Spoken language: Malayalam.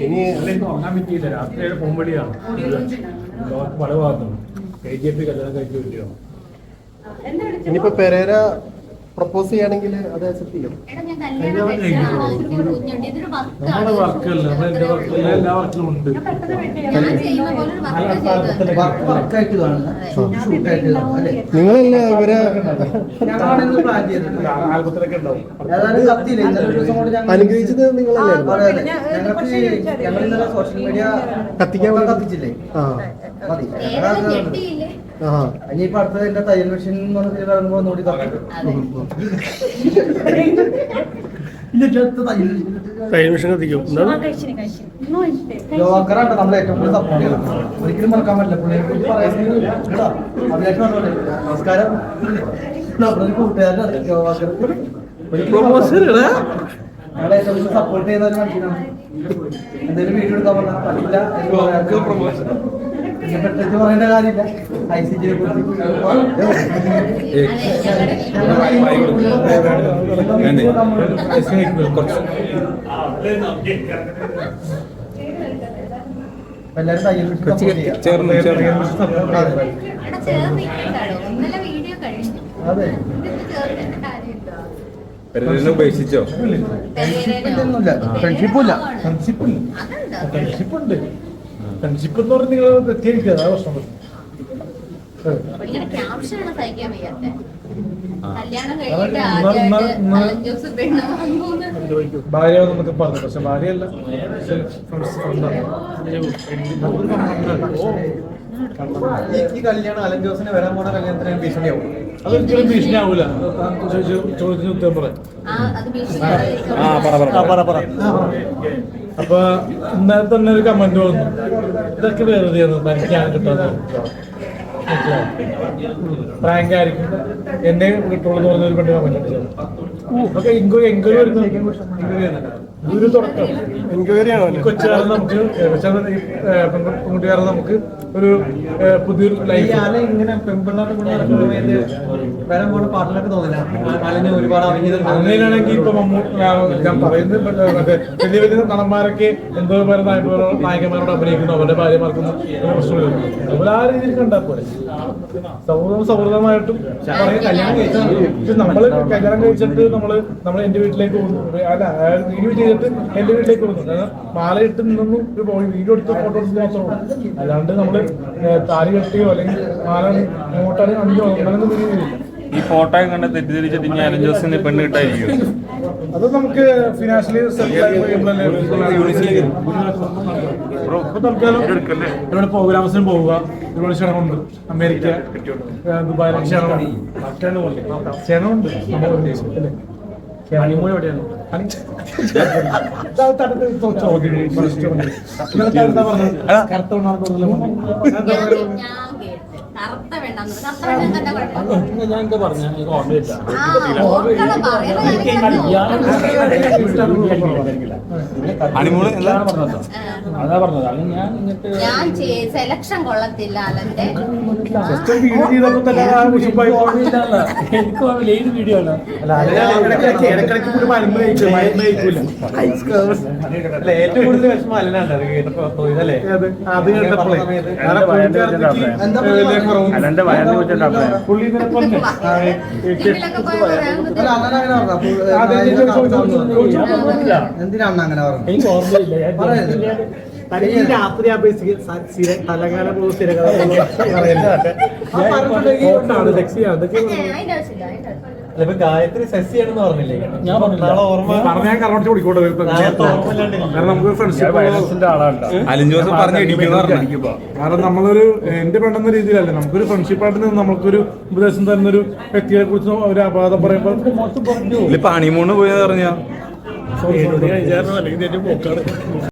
ഇനി ഉറങ്ങാൻ പറ്റിയില്ല. രാത്രി പോകുമ്പോഴാണ് പല ഭാഗത്തും KGF കല്യാണം കഴിച്ചു കിട്ടിയോ. ഇനിയിപ്പോ പെരേര പ്രപ്പോസ് ചെയ്യുകയാണെങ്കിൽ അത് അക്സെപ്റ്റ് ചെയ്യും. നമ്മുടെ വർക്കല്ല, എന്റെ വർക്കല്ല, എല്ലാ വർക്കും ഉണ്ട്. നിങ്ങളല്ല ഇവരെ ആൽബത്തിലൊക്കെ ഉണ്ടാവും. അനുഗ്രഹിച്ചത് നിങ്ങളല്ലേ? സോഷ്യൽ മീഡിയ കത്തിച്ചില്ലേ? ഇനിയിപ്പോ അടുത്തത് എന്റെ തയ്യൽ മെഷീൻ നോടി തയ്യൽ മെഷീൻ കത്തിക്കും. യോഗറാണ് നമ്മൾ ഏറ്റവും കൂടുതൽ സപ്പോർട്ട് ചെയ്യണം. ഒരിക്കലും മറക്കാൻ പറ്റില്ല. നമസ്കാരം. കൂട്ടുകാരൻ ഞങ്ങളെ ഏറ്റവും കൂടുതൽ സപ്പോർട്ട് ചെയ്യുന്ന ഒരു മനുഷ്യനാണ്. എന്തെങ്കിലും വീഡിയോ എടുക്കാൻ പറഞ്ഞാൽ പറ്റില്ല പ്രത്യേകിച്ച് പറയേണ്ട കാര്യമില്ല. ICG-യെ കുറിച്ച് എല്ലാവരും തയ്യൽ അതെ ഉപേക്ഷിച്ചോ? ഫ്രണ്ട്ഷിപ്പില്ല. ഫ്രണ്ട്ഷിപ്പുണ്ട്. ഫ്രണ്ട്ഷിപ്പ് എന്ന് പറഞ്ഞാൽ നിങ്ങൾ തെറ്റിയിരിക്കുക. അതാ പ്രശ്നം. ഭാര്യ നമുക്ക് പറഞ്ഞു, പക്ഷെ ഭാര്യയല്ല. ഈ കല്യാണം അലൻ ജോസിന് വരാൻ പോണ കല്യാണത്തിന് ഭീഷണിയാവും. അതൊരിക്കലും ഭീഷണി ആവൂല. ചോദ്യത്തിന് ഉത്തരം പറയാം. അപ്പൊ ഇന്നലെ തന്നെ ഒരു കമന്റ് വന്നു, ഇതൊക്കെ വെറുതെ തനിക്കാണ് കിട്ടാതെ പ്രാങ്ക് ആയിരിക്കും എന്നെ കിട്ടുള്ളൂ പറഞ്ഞൊരു പെണ്ണ് കമന്റ് അടിച്ചത്. ഒക്കെ എൻക്വയറി വരുന്ന ഒരു തുടക്കം കൊച്ചുകാലം നമുക്ക് പെൺകുട്ടികാലം നമുക്ക് ഒരു പുതിയൊരു ലൈഫ് ഇങ്ങനെ പെൺപിള്ളേരുടെ വരാൻ പോണ പാട്ടിലൊക്കെ തോന്നില്ല. അലന് ഒരുപാട് അങ്ങനെയാണെങ്കിൽ ഇപ്പൊ ഞാൻ പറയുന്നത് മറ്റേ വലിയ വലിയ നടന്മാരൊക്കെ എന്തോ പോലെ നായകന്മാരോട് അഭിനയിക്കുന്നു, അവരുടെ ഭാര്യമാർക്കൊന്നും പ്രശ്നമില്ല. അതുപോലെ ആ രീതിയിൽ കണ്ടാൽ പോലെ സൗഹൃദമായിട്ടും കല്യാണം കഴിച്ചാൽ നമ്മള് കല്യാണം കഴിച്ചിട്ട് നമ്മള് എന്റെ വീട്ടിലേക്ക് പോകുന്നു. അല്ല വീഡിയോ ചെയ്തിട്ട് എന്റെ വീട്ടിലേക്ക് പോകുന്നു. മാലയിട്ട് നിന്നു ഒരു വീഡിയോ എടുത്ത് ഫോട്ടോ എടുത്ത് മാത്രമേ. അല്ലാണ്ട് നമ്മള് താലി കെട്ടിയോ അല്ലെങ്കിൽ മാല അങ്ങോട്ടാണ് അഞ്ചോ അങ്ങനൊന്നും വീഡിയോ. ഈ ഫോട്ടോ കണ്ട് തെറ്റിദ്ധരിച്ചിട്ട് ഇനി അലൻ ജോസിന് പെണ്ണ് കിട്ടായിരിക്കും. അത് നമുക്ക് ഫിനാൻഷ്യലി തൽക്കാലം ഇവിടെ പ്രോഗ്രാംസിന് പോവുക. ഒരുപാട് ക്ഷണമുണ്ട്. അമേരിക്ക, ദുബായിലെ ക്ഷണമുണ്ട്. ക്ഷണമുണ്ട്. ഹണിമൂൺ എവിടെയാണ്? കറുത്ത ഞാൻ എന്താ പറഞ്ഞ ഓർമ്മയില്ല. അതാ പറഞ്ഞത്. അത് ഞാൻ സെലക്ഷൻ കൊള്ളത്തില്ല അലന്റെ. എനിക്ക് ഏത് വീഡിയോ ആണ് ഏറ്റവും കൂടുതൽ വിഷമം അലനാണ് ഇതല്ലേ? അത് കേട്ടപ്പോഴേ അലന്റെ വയറിനെ കുറിച്ചിട്ട് പുള്ളി എന്തിനാണ് അങ്ങനെ പറഞ്ഞത്? എനിക്ക് ഓർമ്മയില്ല. രാത്രി തലകാല ഗായത്രി സെക്സിയാണെന്ന് പറഞ്ഞില്ലേ? ഞാൻ പറഞ്ഞാൽ കറക്റ്റ് കുടിക്കോട്ടെ. കാരണം നമുക്ക് ഫ്രണ്ട്ഷിപ്പ് കാരണം നമ്മളൊരു എന്റെ പെണ്ണെന്ന രീതിയിലല്ല, നമുക്കൊരു ഫ്രണ്ട്ഷിപ്പായിട്ട് നിന്ന് നമുക്കൊരു ഉപദേശം തരുന്നൊരു വ്യക്തിയെ കുറിച്ച് ഒരു അപാധം പറയുമ്പോൾ ഹണിമൂണ് പോയെന്ന് പറഞ്ഞാ അല്ലെങ്കിൽ പോക്കാണ്.